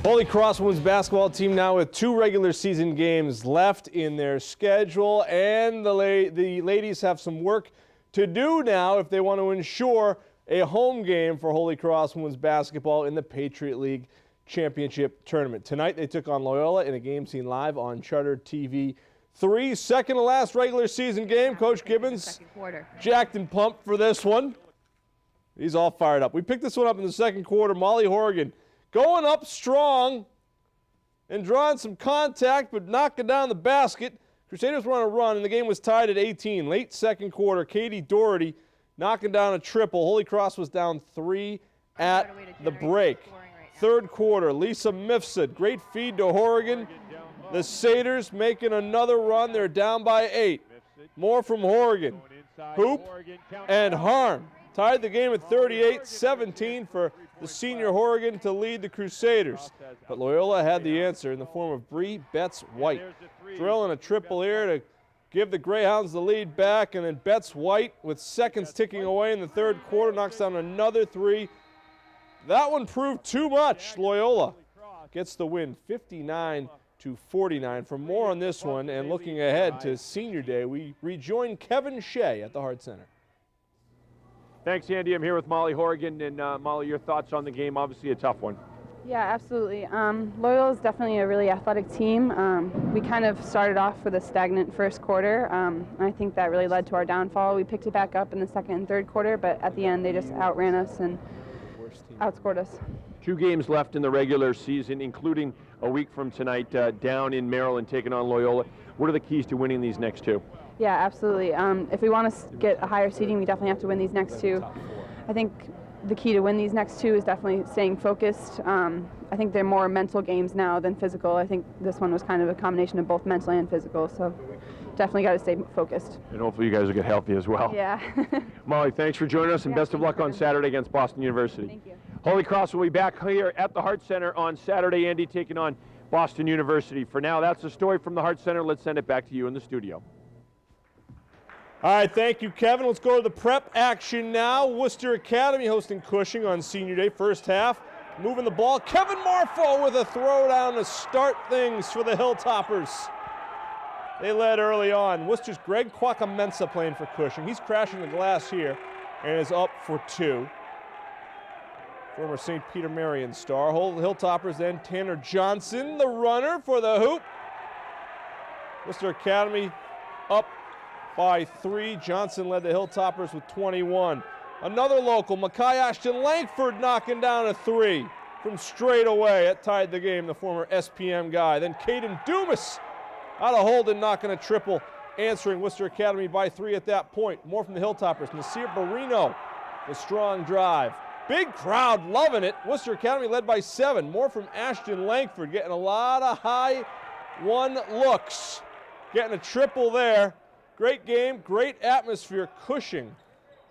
Holy Cross women's basketball team now with 2 regular season games left in their schedule, and the ladies have some work to do now if they want to ensure a home game for Holy Cross women's basketball in the Patriot League Championship Tournament. Tonight they took on Loyola in a game seen live on Charter TV 3. Second to last regular season game. Coach Gibbons jacked and pumped for this one. He's all fired up. We picked this one up in the second quarter. Molly Horrigan going up strong and drawing some contact, but knocking down the basket. Crusaders were on a run, and the game was tied at 18. Late second quarter, Katie Doherty knocking down a triple. Holy Cross was down 3 at the break. Third quarter, Lisa Mifsud, great feed to Horrigan. The Satyrs making another run. They're down by 8. More from Horrigan. Hoop and harm. Tied the game at 38-17 for the senior Horrigan to lead the Crusaders. But Loyola had the answer in the form of Bree Betts-White. Drilling a triple here to give the Greyhounds the lead back, and then Betts-White, with seconds ticking away in the third quarter, knocks down another 3. That one proved too much. Loyola gets the win, 59-49. For more on this one and looking ahead to Senior Day, we rejoin Kevin Shea at the HART Center. Thanks, Andy. I'm here with Molly Horrigan. And Molly, your thoughts on the game? Obviously a tough one. Yeah, absolutely. Loyola is definitely a really athletic team. We kind of started off with a stagnant first quarter, and I think that really led to our downfall. We picked it back up in the second and third quarter, but at the end they just outran us and outscored us. 2 games left in the regular season, including a week from tonight down in Maryland taking on Loyola. What are the keys to winning these next 2? Yeah, absolutely. If we want to get a higher seeding, we definitely have to win these next 2. I think the key to win these next 2 is definitely staying focused. I think they're more mental games now than physical. I think this one was kind of a combination of both mental and physical, so definitely got to stay focused. And hopefully you guys will get healthy as well. Yeah. Molly, thanks for joining us, and best of luck on Saturday against Boston University. Thank you. Holy Cross will be back here at the HART Center on Saturday. Andy taking on Boston University. For now, that's the story from the HART Center. Let's send it back to you in the studio. All right, thank you, Kevin. Let's go to the prep action now. Worcester Academy hosting Cushing on Senior Day. First half, moving the ball. Kevin Marfo with a throwdown to start things for the Hilltoppers. They led early on. Worcester's Greg Quacamensa playing for Cushing. He's crashing the glass here and is up for 2. Former St. Peter Marian star. Hilltoppers then Tanner Johnson, the runner for the hoop. Worcester Academy up by 3. Johnson led the Hilltoppers with 21. Another local, Makai Ashton Langford knocking down a 3 from straight away. That tied the game, the former SPM guy. Then Caden Dumas out of Holden knocking a triple, answering Worcester Academy by 3 at that point. More from the Hilltoppers. Nasir Barino, the strong drive. Big crowd loving it. Worcester Academy led by 7. More from Ashton Langford, getting a lot of high 1 looks. Getting a triple there. Great game, great atmosphere. Cushing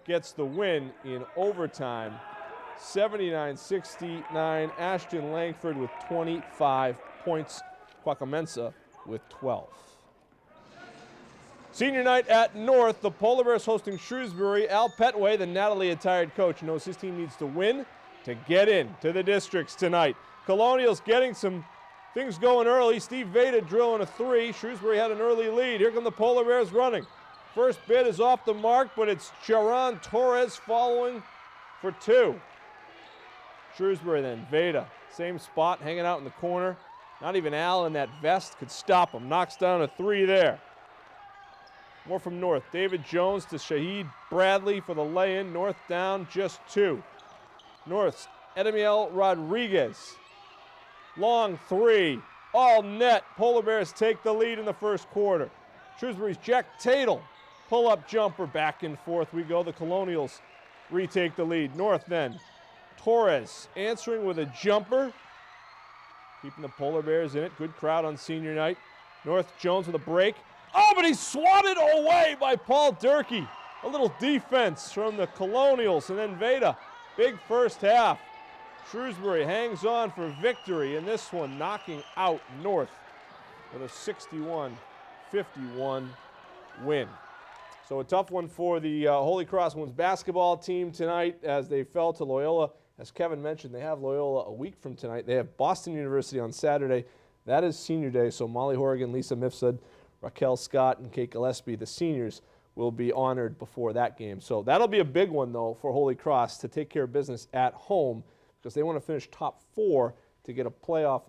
gets the win in overtime. 79-69. Ashton Langford with 25 points. Quacamensa with 12. Senior night at North. The Polar Bears hosting Shrewsbury. Al Petway, the Natalie-attired coach, knows his team needs to win to get in to the districts tonight. Colonials getting some things going early. Steve Veda drilling a 3. Shrewsbury had an early lead. Here come the Polar Bears running. First bid is off the mark, but it's Charon Torres following for 2. Shrewsbury then, Veda, same spot, hanging out in the corner. Not even Al in that vest could stop him. Knocks down a 3 there. More from North. David Jones to Shaheed Bradley for the lay-in. North down just 2. North's Edemiel Rodriguez. Long 3, all net. Polar Bears take the lead in the first quarter. Shrewsbury's Jack Tatel, pull-up jumper, back and forth we go. The Colonials retake the lead. North then, Torres answering with a jumper, keeping the Polar Bears in it. Good crowd on senior night. North Jones with a break. Oh, but he's swatted away by Paul Durkee. A little defense from the Colonials, and then Veda, big first half. Shrewsbury hangs on for victory in this one, knocking out North with a 61-51 win. So a tough one for the Holy Cross women's basketball team tonight as they fell to Loyola as Kevin mentioned, they have Loyola a week from tonight. They have Boston University on Saturday. That is senior day, so Molly Horrigan, Lisa Mifsud, Raquel Scott, and Kate Gillespie, the seniors, will be honored before that game. So that'll be a big one, though, for Holy Cross to take care of business at home because they want to finish top 4 to get a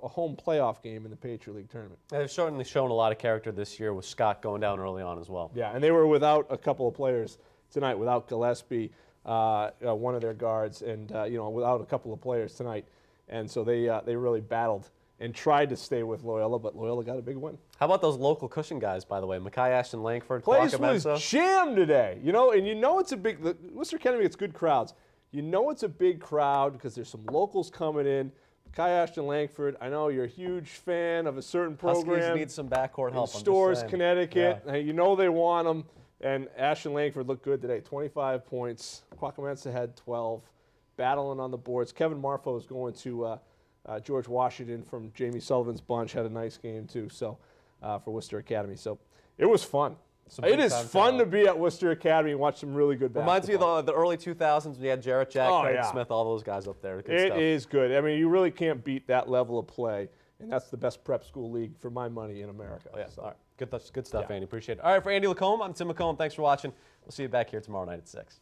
home playoff game in the Patriot League tournament. They've certainly shown a lot of character this year with Scott going down early on as well. Yeah, and they were without a couple of players tonight, without Gillespie, one of their guards, and without a couple of players tonight. And so they really battled and tried to stay with Loyola, but Loyola got a big win. How about those local Cushing guys, by the way? Mackay Ashton Langford, Place was Clark jammed today, and it's a big. Worcester Academy gets good crowds. It's a big crowd because there's some locals coming in. Mackay Ashton Langford, I know you're a huge fan of a certain program. Huskies need some backcourt help. In Stores, Connecticut. Yeah. They want them. And Ashton Langford looked good today, 25 points. Clackamas had 12, battling on the boards. Kevin Marfo is going to George Washington from Jamie Sullivan's bunch, had a nice game too. So for Worcester Academy. So it was fun. It is fun to be at Worcester Academy and watch some really good basketball. Reminds me of the early 2000s when you had Jarrett Jack, Craig Smith, all those guys up there. Good stuff. It is good. I mean, you really can't beat that level of play, and that's the best prep school league for my money in America. Oh, yeah. So. All right. Good stuff, Andy. Appreciate it. All right, for Andy Lacombe, I'm Tim McComb. Thanks for watching. We'll see you back here tomorrow night at 6.